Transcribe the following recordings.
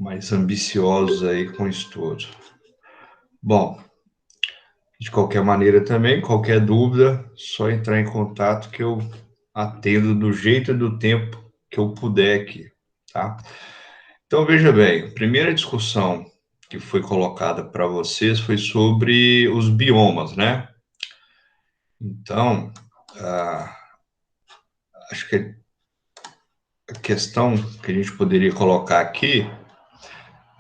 mais ambiciosos aí com o estudo. Bom, de qualquer maneira também, qualquer dúvida, só entrar em contato que eu atendo do jeito e do tempo que eu puder aqui, tá? Então, veja bem, a primeira discussão que foi colocada para vocês foi sobre os biomas, né? Então, ah, acho que a questão que a gente poderia colocar aqui,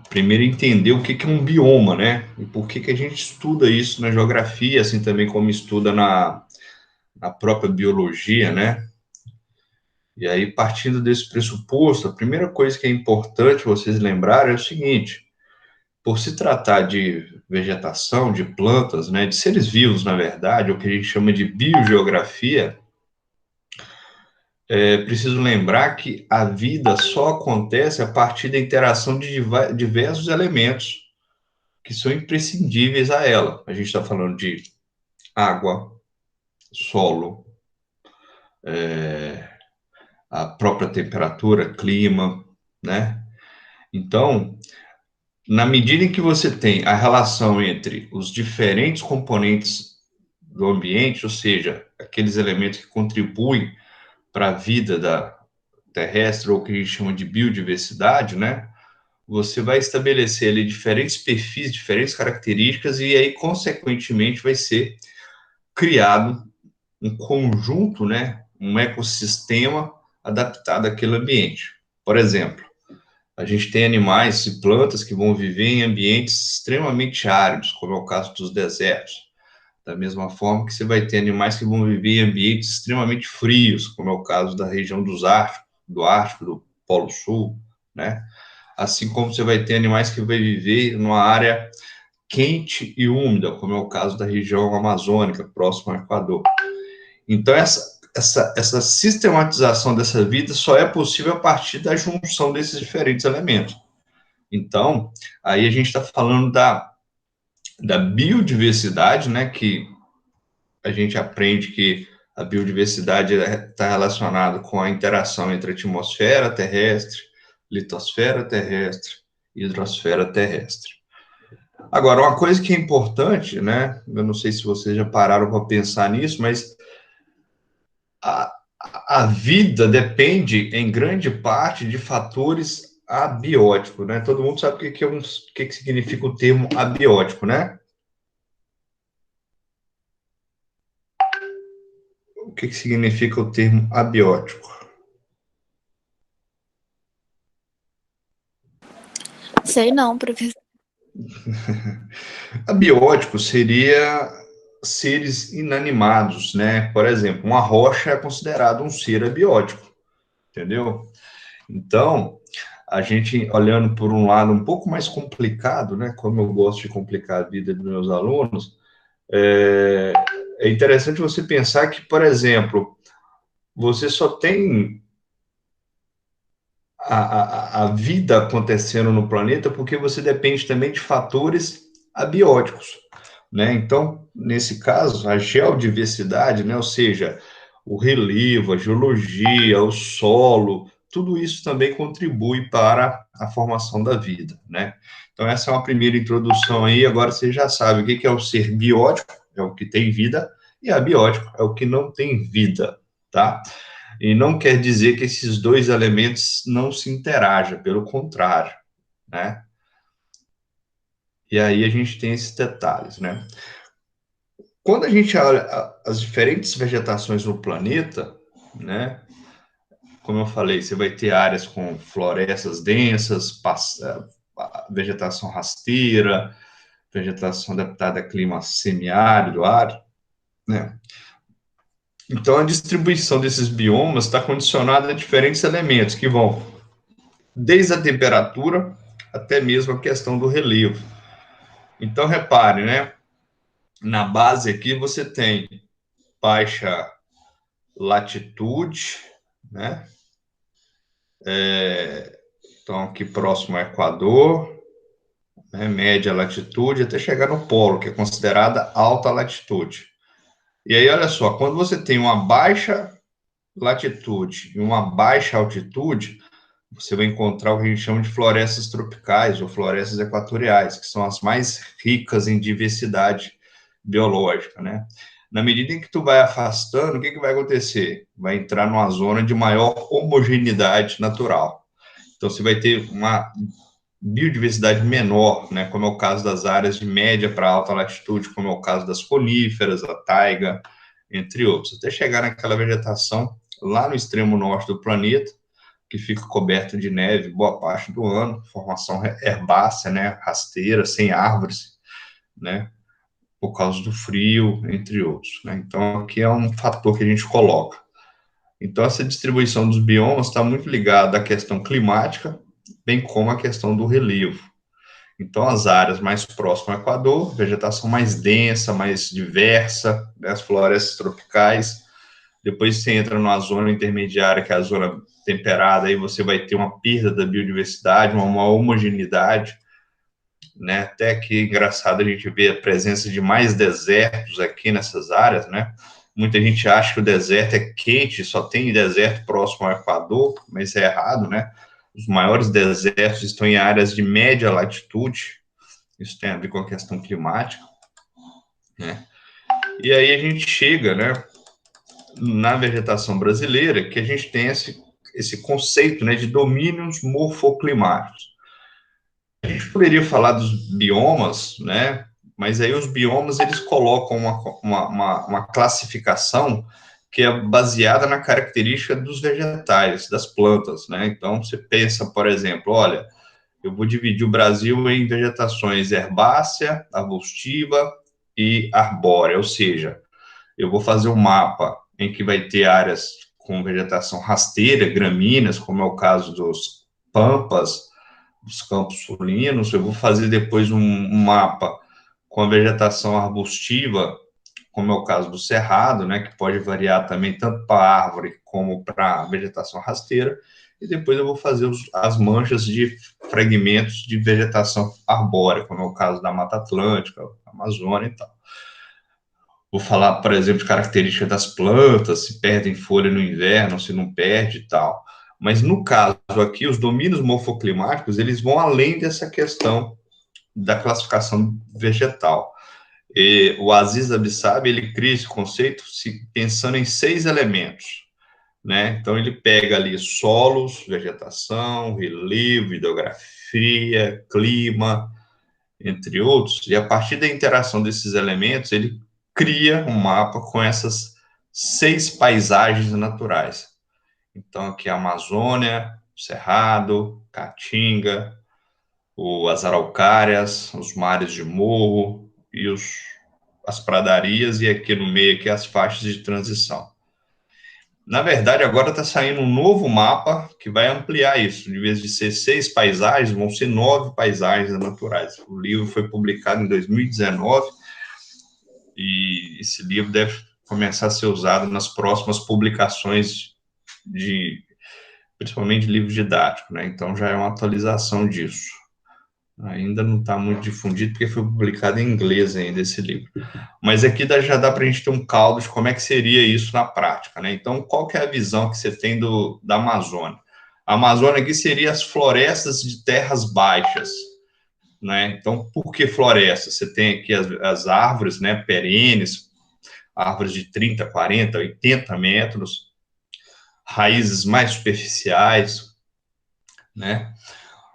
primeiro entender o que é um bioma, né? E por que a gente estuda isso na geografia, assim também como estuda na própria biologia, né? E aí, partindo desse pressuposto, a primeira coisa que é importante vocês lembrarem é o seguinte: por se tratar de vegetação, de plantas, né, de seres vivos, na verdade, o que a gente chama de biogeografia, é preciso lembrar que a vida só acontece a partir da interação de diversos elementos que são imprescindíveis a ela. A gente está falando de água, solo, a própria temperatura, clima, né? Então, na medida em que você tem a relação entre os diferentes componentes do ambiente, ou seja, aqueles elementos que contribuem para a vida da terrestre, ou que a gente chama de biodiversidade, né? Você vai estabelecer ali diferentes perfis, diferentes características, e aí, consequentemente, vai ser criado um conjunto, né? Um ecossistema adaptado àquele ambiente. Por exemplo, a gente tem animais e plantas que vão viver em ambientes extremamente áridos, como é o caso dos desertos. Da mesma forma que você vai ter animais que vão viver em ambientes extremamente frios, como é o caso da região do Ártico, do Polo Sul, né? Assim como você vai ter animais que vão viver numa área quente e úmida, como é o caso da região amazônica, próximo ao Equador. Então, essa sistematização dessa vida só é possível a partir da junção desses diferentes elementos. Então, aí a gente está falando da biodiversidade, né, que a gente aprende que a biodiversidade está relacionada com a interação entre a atmosfera terrestre, litosfera terrestre e hidrosfera terrestre. Agora, uma coisa que é importante, né, eu não sei se vocês já pararam para pensar nisso, mas a, a vida depende, em grande parte, de fatores abióticos, né? Todo mundo sabe o que significa o termo abiótico, né? O que significa o termo abiótico? Sei não, professor. Abiótico seria seres inanimados, né? Por exemplo, uma rocha é considerada um ser abiótico, entendeu? Então, a gente olhando por um lado um pouco mais complicado, né? Como eu gosto de complicar a vida dos meus alunos, é, é interessante você pensar que, por exemplo, você só tem a vida acontecendo no planeta porque você depende também de fatores abióticos, né? Então, nesse caso, a geodiversidade, né? Ou seja, o relevo, a geologia, o solo, tudo isso também contribui para a formação da vida, né? Então, essa é uma primeira introdução aí. Agora você já sabe o que é o ser biótico, é o que tem vida, e abiótico é o que não tem vida, tá? E não quer dizer que esses dois elementos não se interajam, pelo contrário, né? E aí a gente tem esses detalhes, né? Quando a gente olha as diferentes vegetações no planeta, né? Como eu falei, você vai ter áreas com florestas densas, vegetação rasteira, vegetação adaptada a clima semiárido, árido, né? Então, a distribuição desses biomas está condicionada a diferentes elementos que vão desde a temperatura até mesmo a questão do relevo. Então, repare, né? Na base aqui você tem baixa latitude, né? Então, aqui próximo ao Equador, né? Média latitude, até chegar no polo, que é considerada alta latitude. E aí, olha só, quando você tem uma baixa latitude e uma baixa altitude, você vai encontrar o que a gente chama de florestas tropicais ou florestas equatoriais, que são as mais ricas em diversidade biológica, né? Na medida em que tu vai afastando, o que vai acontecer? Vai entrar numa zona de maior homogeneidade natural. Então, você vai ter uma biodiversidade menor, né, como é o caso das áreas de média para alta latitude, como é o caso das coníferas, a taiga, entre outros, até chegar naquela vegetação lá no extremo norte do planeta, que fica coberto de neve boa parte do ano, formação herbácea, né, rasteira, sem árvores, né, por causa do frio, entre outros, né. Então, aqui é um fator que a gente coloca. Então, essa distribuição dos biomas está muito ligada à questão climática, bem como à questão do relevo. Então, as áreas mais próximas ao Equador, vegetação mais densa, mais diversa, né, as florestas tropicais. Depois você entra numa zona intermediária, que é a zona temperada, aí você vai ter uma perda da biodiversidade, uma homogeneidade, né? Até que engraçado a gente ver a presença de mais desertos aqui nessas áreas, né? Muita gente acha que o deserto é quente, só tem deserto próximo ao Equador, mas isso é errado, né? Os maiores desertos estão em áreas de média latitude, isso tem a ver com a questão climática, né? E aí a gente chega, né, na vegetação brasileira, que a gente tem esse conceito, né, de domínios morfoclimáticos. A gente poderia falar dos biomas, né, mas aí os biomas, eles colocam uma classificação que é baseada na característica dos vegetais, das plantas, né? Então, você pensa, por exemplo, olha, eu vou dividir o Brasil em vegetações herbácea, arbustiva e arbórea, ou seja, eu vou fazer um mapa em que vai ter áreas com vegetação rasteira, gramíneas, como é o caso dos pampas, dos campos sulinos. Eu vou fazer depois um mapa com a vegetação arbustiva, como é o caso do cerrado, né, que pode variar também tanto para árvore como para vegetação rasteira. E depois eu vou fazer as manchas de fragmentos de vegetação arbórea, como é o caso da Mata Atlântica, Amazônia e tal. Vou falar, por exemplo, de características das plantas, se perdem folha no inverno, se não perde e tal. Mas no caso aqui, os domínios morfoclimáticos, eles vão além dessa questão da classificação vegetal. E o Aziz Abissab, ele cria esse conceito pensando em 6 elementos, né? Então, ele pega ali solos, vegetação, relevo, hidrografia, clima, entre outros, e a partir da interação desses elementos, ele cria um mapa com essas 6 paisagens naturais. Então, aqui a Amazônia, o Cerrado, Caatinga, as araucárias, os mares de morro e as pradarias, e aqui no meio aqui as faixas de transição. Na verdade, agora está saindo um novo mapa que vai ampliar isso. De vez de ser 6 paisagens, vão ser 9 paisagens naturais. O livro foi publicado em 2019 e esse livro deve começar a ser usado nas próximas publicações principalmente de livro didático, né? Então já é uma atualização disso. Ainda não está muito difundido porque foi publicado em inglês ainda esse livro. Mas aqui já dá para a gente ter um caldo de como é que seria isso na prática, né? Então, qual que é a visão que você tem da Amazônia? A Amazônia aqui seria as florestas de terras baixas, né? Então, por que florestas? Você tem aqui as árvores, né, perenes, árvores de 30, 40, 80 metros, raízes mais superficiais, né?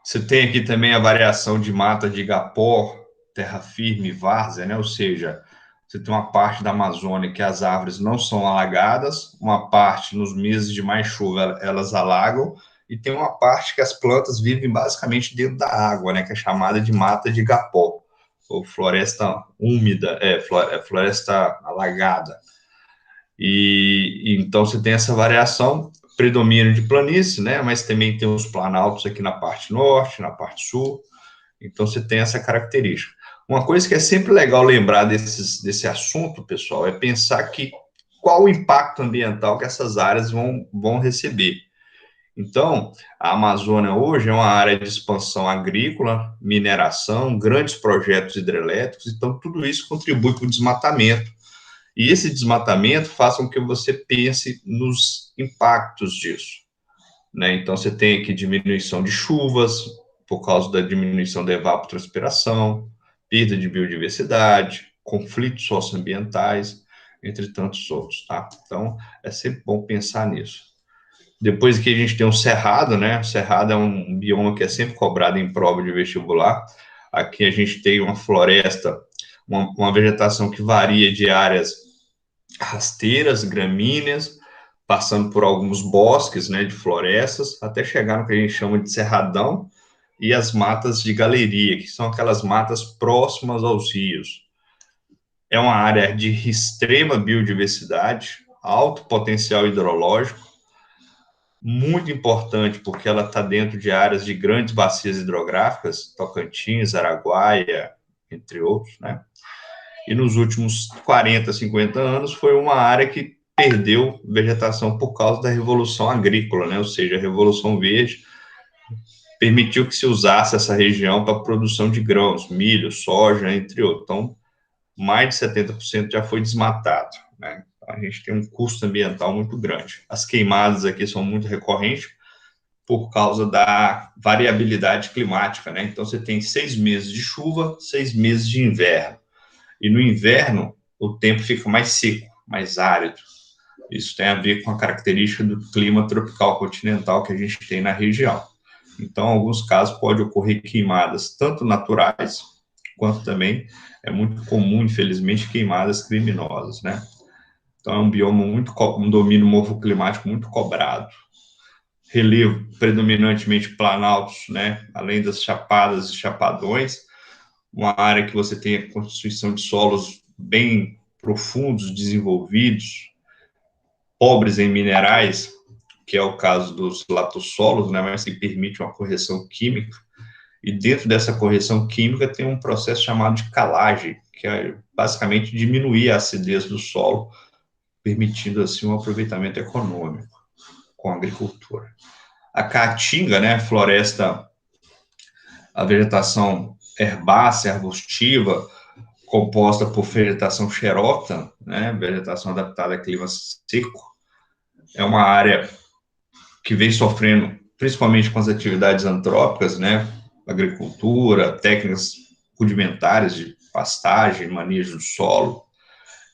Você tem aqui também a variação de mata de igapó, terra firme, várzea, né? Ou seja, você tem uma parte da Amazônia que as árvores não são alagadas, uma parte nos meses de mais chuva elas alagam, e tem uma parte que as plantas vivem basicamente dentro da água, né? Que é chamada de mata de igapó, ou floresta úmida, floresta alagada. E então você tem essa variação, predomínio de planície, né? Mas também tem os planaltos aqui na parte norte, na parte sul. Então você tem essa característica. Uma coisa que é sempre legal lembrar desse assunto, pessoal, é pensar que qual o impacto ambiental que essas áreas vão receber. Então, a Amazônia hoje é uma área de expansão agrícola, mineração, grandes projetos hidrelétricos, então tudo isso contribui para o desmatamento. E esse desmatamento faz com que você pense nos impactos disso. né? Então, você tem aqui diminuição de chuvas, por causa da diminuição da evapotranspiração, perda de biodiversidade, conflitos socioambientais, entre tantos outros, tá? Então, é sempre bom pensar nisso. Depois que a gente tem o cerrado, né? O cerrado é um bioma que é sempre cobrado em prova de vestibular. Aqui a gente tem uma floresta, uma vegetação que varia de áreas rasteiras, gramíneas, passando por alguns bosques, né, de florestas, até chegar no que a gente chama de cerradão e as matas de galeria, que são aquelas matas próximas aos rios. É uma área de extrema biodiversidade, alto potencial hidrológico, muito importante porque ela está dentro de áreas de grandes bacias hidrográficas, Tocantins, Araguaia, entre outros, né? E nos últimos 40, 50 anos foi uma área que perdeu vegetação por causa da revolução agrícola, né? Ou seja, a Revolução Verde permitiu que se usasse essa região para a produção de grãos, milho, soja, entre outros. Então, mais de 70% já foi desmatado, né? Então, a gente tem um custo ambiental muito grande. As queimadas aqui são muito recorrentes por causa da variabilidade climática, né? Então, você tem 6 meses de chuva, 6 meses de inverno. E no inverno, o tempo fica mais seco, mais árido. Isso tem a ver com a característica do clima tropical continental que a gente tem na região. Então, em alguns casos, pode ocorrer queimadas tanto naturais, quanto também é muito comum, infelizmente, queimadas criminosas, né? Então, é um bioma muito, um domínio morfoclimático muito cobrado. Relevo predominantemente planaltos, né? Além das chapadas e chapadões, uma área que você tem a constituição de solos bem profundos, desenvolvidos, pobres em minerais, que é o caso dos latossolos, né, mas que permite uma correção química, e dentro dessa correção química tem um processo chamado de calagem, que é basicamente diminuir a acidez do solo, permitindo assim um aproveitamento econômico com a agricultura. A caatinga, né, floresta, a vegetação herbácea, arbustiva, composta por vegetação xerófita, né, vegetação adaptada a clima seco, é uma área que vem sofrendo, principalmente com as atividades antrópicas, né, agricultura, técnicas rudimentares de pastagem, manejo do solo.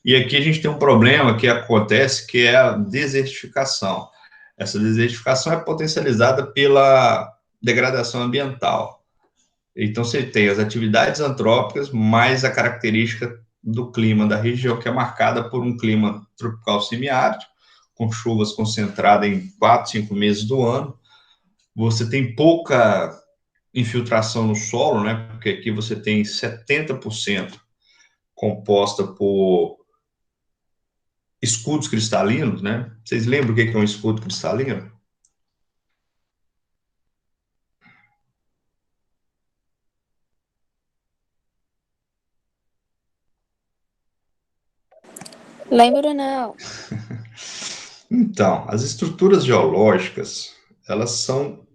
E aqui a gente tem um problema que acontece, que é a desertificação. Essa desertificação é potencializada pela degradação ambiental. Então, você tem as atividades antrópicas, mais a característica do clima da região, que é marcada por um clima tropical semiárido, com chuvas concentradas em 4, 5 meses do ano. Você tem pouca infiltração no solo, né? Porque aqui você tem 70% composta por escudos cristalinos, né? Vocês lembram o que é um escudo cristalino? Lembro não. Então, as estruturas geológicas, elas são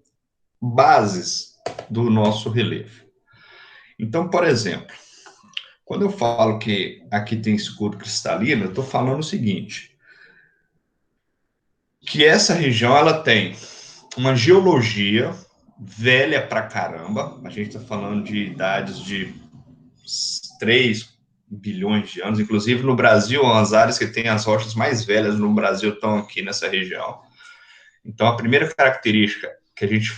bases do nosso relevo. Então, por exemplo, quando eu falo que aqui tem escudo cristalino, eu estou falando o seguinte, que essa região ela tem uma geologia velha pra caramba, a gente está falando de idades de 3 bilhões de anos, inclusive no Brasil, as áreas que têm as rochas mais velhas no Brasil estão aqui nessa região. Então, a primeira característica que a gente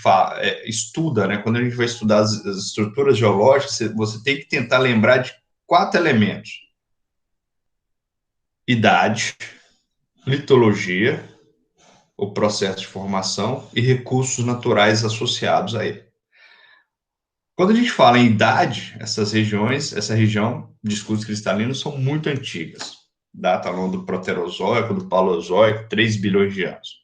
estuda, né, quando a gente vai estudar as estruturas geológicas, você tem que tentar lembrar de 4 elementos: idade, litologia, o processo de formação e recursos naturais associados a ele. Quando a gente fala em idade, essa região de escudos cristalinos são muito antigas. Data ao longo do Proterozoico, do Paleozoico, 3 bilhões de anos.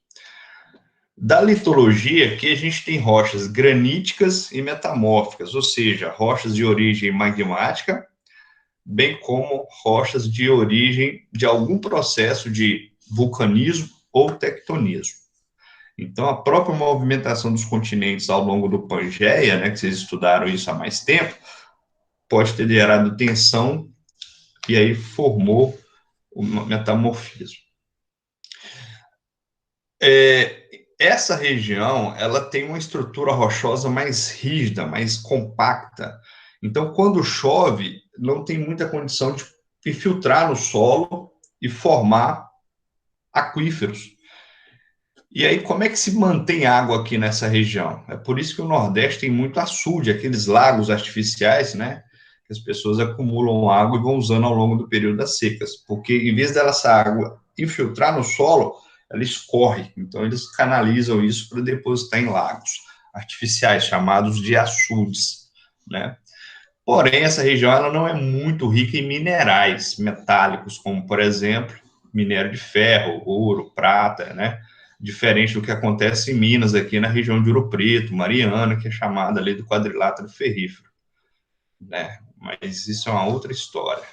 Da litologia, aqui a gente tem rochas graníticas e metamórficas, ou seja, rochas de origem magmática, bem como rochas de origem de algum processo de vulcanismo ou tectonismo. Então, a própria movimentação dos continentes ao longo do Pangeia, né, que vocês estudaram isso há mais tempo, pode ter gerado tensão e aí formou o metamorfismo. essa região, ela tem uma estrutura rochosa mais rígida, mais compacta. Então, quando chove, não tem muita condição de infiltrar no solo e formar aquíferos. E aí, como é que se mantém água aqui nessa região? É por isso que o Nordeste tem muito açude, aqueles lagos artificiais, né? Que as pessoas acumulam água e vão usando ao longo do período das secas. Porque em vez dessa água infiltrar no solo, ela escorre. Então, eles canalizam isso para depositar em lagos artificiais, chamados de açudes, né? Porém, essa região ela não é muito rica em minerais metálicos, como, por exemplo, minério de ferro, ouro, prata, né? Diferente do que acontece em Minas, aqui na região de Ouro Preto, Mariana, que é chamada ali do quadrilátero ferrífero, né? Mas isso é uma outra história.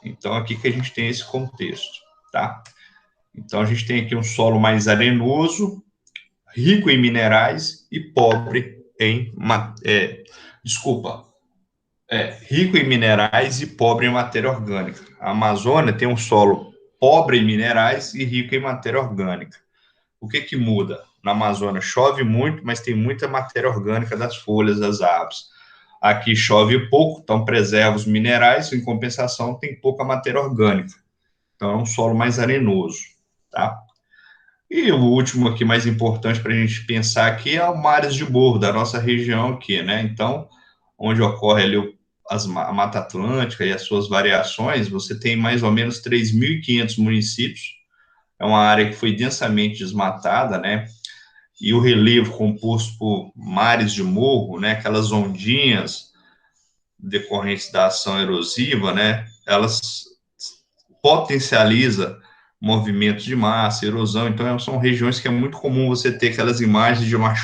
Então, aqui que a gente tem esse contexto, tá? Então, a gente tem aqui um solo mais arenoso, rico em minerais e pobre em... rico em minerais e pobre em matéria orgânica. A Amazônia tem um solo pobre em minerais e rico em matéria orgânica. O que que muda? Na Amazônia chove muito, mas tem muita matéria orgânica das folhas das árvores. Aqui chove pouco, então preserva os minerais, em compensação tem pouca matéria orgânica. Então é um solo mais arenoso, tá? E o último aqui, mais importante para a gente pensar aqui, é o mares de morro da nossa região aqui, né? Então, onde ocorre ali a Mata Atlântica e as suas variações, você tem mais ou menos 3.500 municípios. É uma área que foi densamente desmatada, né? E o relevo composto por mares de morro, né? Aquelas ondinhas decorrentes da ação erosiva, né? Elas potencializa movimentos de massa, erosão. Então, são regiões que é muito comum você ter aquelas imagens de uma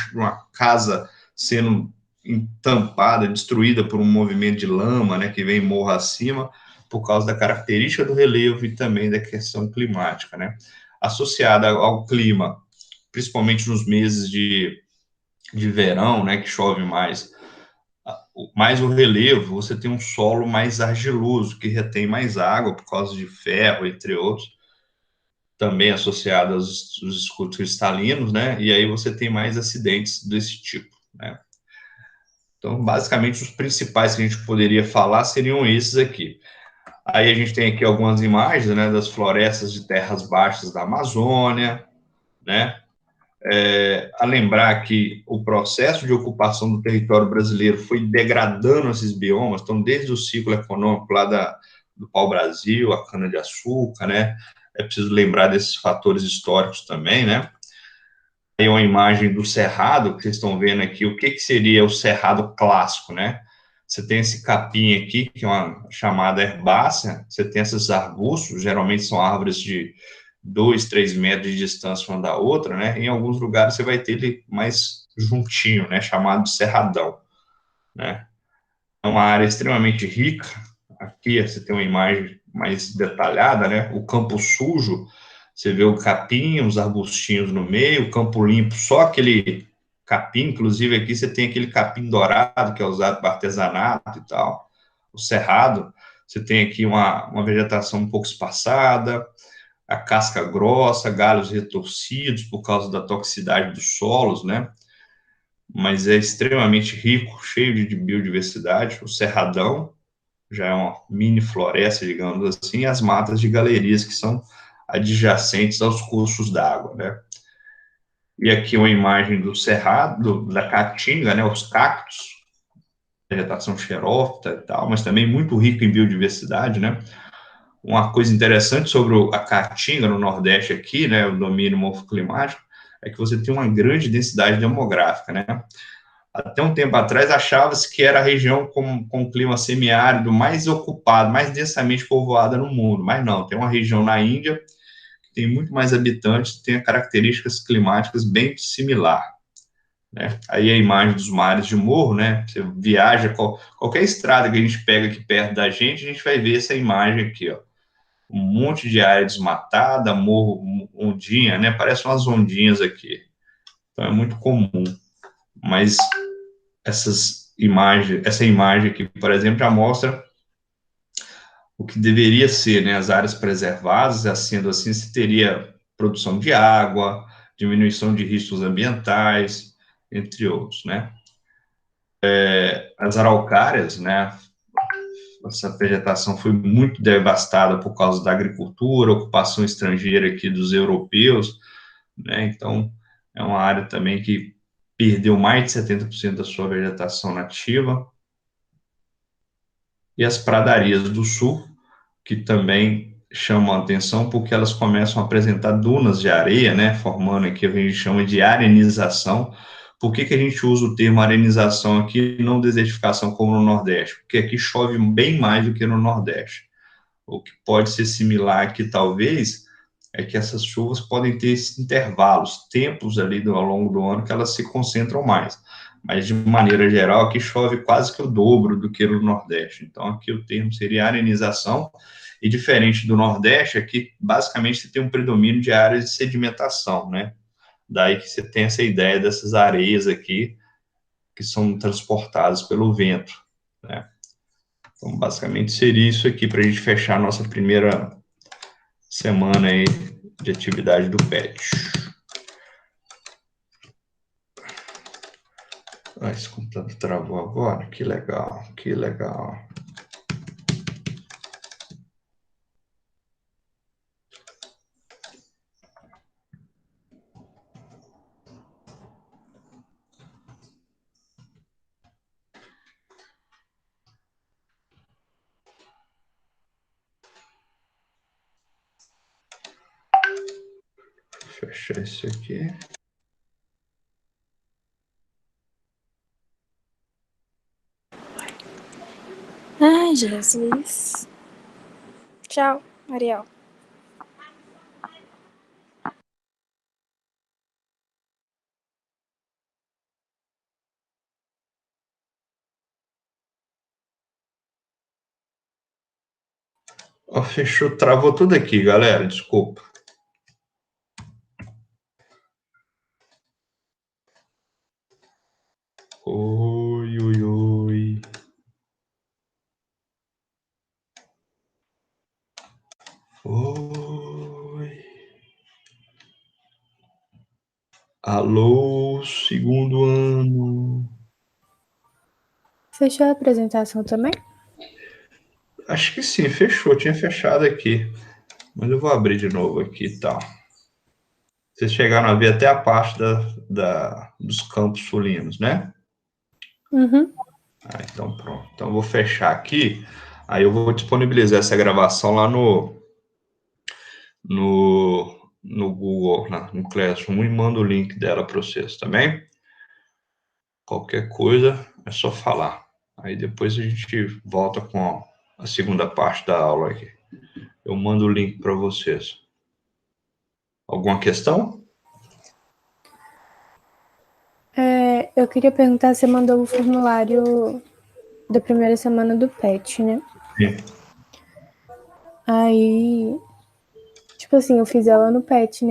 casa sendo entampada, destruída por um movimento de lama, né, que vem morro acima, por causa da característica do relevo e também da questão climática, né, associada ao clima, principalmente nos meses de verão, né, que chove mais o relevo, você tem um solo mais argiloso, que retém mais água por causa de ferro, entre outros, também associado aos escudos cristalinos, né? E aí você tem mais acidentes desse tipo, né? Então, basicamente, os principais que a gente poderia falar seriam esses aqui. Aí a gente tem aqui algumas imagens, né, das florestas de terras baixas da Amazônia, né? A lembrar que o processo de ocupação do território brasileiro foi degradando esses biomas, então, desde o ciclo econômico lá do pau-brasil, a cana-de-açúcar, né? É preciso lembrar desses fatores históricos também, né? Aí uma imagem do cerrado, que vocês estão vendo aqui, o que, que seria o cerrado clássico, né? Você tem esse capim aqui, que é uma chamada herbácea, você tem esses arbustos, geralmente são árvores de 2, 3 metros de distância uma da outra, né? Em alguns lugares você vai ter ele mais juntinho, né? Chamado de cerradão, né? É uma área extremamente rica. Aqui você tem uma imagem mais detalhada, né? O campo sujo, você vê o capim, os arbustinhos no meio, o campo limpo, só aquele capim, inclusive aqui você tem aquele capim dourado que é usado para artesanato e tal. O cerrado, você tem aqui uma vegetação um pouco espaçada, a casca grossa, galhos retorcidos por causa da toxicidade dos solos, né? Mas é extremamente rico, cheio de biodiversidade. O cerradão já é uma mini floresta, digamos assim, e as matas de galerias que são adjacentes aos cursos d'água, né? E aqui uma imagem do cerrado, da caatinga, né? Os cactos, vegetação xerófita e tal, mas também muito rico em biodiversidade, né? Uma coisa interessante sobre a caatinga no Nordeste aqui, né? O domínio morfoclimático, é que você tem uma grande densidade demográfica, né? Até um tempo atrás, achava-se que era a região com clima semiárido mais ocupada, mais densamente povoada no mundo, mas não, tem uma região na Índia que tem muito mais habitantes, tem características climáticas bem similar, né? Aí a imagem dos mares de morro, né? Você viaja, qualquer estrada que a gente pega aqui perto da gente, a gente vai ver essa imagem aqui, ó. Um monte de área desmatada, morro, ondinha, né? Parece umas ondinhas aqui. Então é muito comum, mas essa imagem aqui, por exemplo, já mostra o que deveria ser, né, as áreas preservadas, sendo assim, se teria produção de água, diminuição de riscos ambientais, entre outros, né? As araucárias, né? Essa vegetação foi muito devastada por causa da agricultura, ocupação estrangeira aqui dos europeus, né? Então, é uma área também que perdeu mais de 70% da sua vegetação nativa. E as pradarias do sul, que também chamam a atenção porque elas começam a apresentar dunas de areia, né? Formando aqui o que a gente chama de arenização. Por que a gente usa o termo arenização aqui e não desertificação como no Nordeste? Porque aqui chove bem mais do que no Nordeste. O que pode ser similar aqui, talvez, é que essas chuvas podem ter intervalos, tempos ali ao longo do ano que elas se concentram mais. Mas, de maneira geral, aqui chove quase que o dobro do que no Nordeste. Então, aqui o termo seria arenização. E diferente do Nordeste, aqui, basicamente, você tem um predomínio de áreas de sedimentação, né? Daí que você tem essa ideia dessas areias aqui que são transportadas pelo vento, né? Então, basicamente, seria isso aqui para a gente fechar a nossa primeira semana aí de atividade do PET. Esse computador travou agora? Que legal, que legal. Fechar isso aqui. Ai, Jesus. Tchau, Ariel. Ó, fechou, travou tudo aqui, galera. Desculpa. Oi, oi, oi. Oi. Alô, segundo ano. Fechou a apresentação também? Acho que sim, fechou. Tinha fechado aqui. Mas eu vou abrir de novo aqui e tal. Vocês chegaram a ver até a parte dos campos sulinos, né? Uhum. Então pronto. Então eu vou fechar aqui. Aí eu vou disponibilizar essa gravação lá no Google, no Classroom, e mando o link dela para vocês também. Qualquer coisa é só falar. Aí depois a gente volta com a segunda parte da aula aqui. Eu mando o link para vocês. Alguma questão? Eu queria perguntar se você mandou o formulário da primeira semana do PET, né? Sim. Aí, tipo assim, eu fiz ela no PET, né?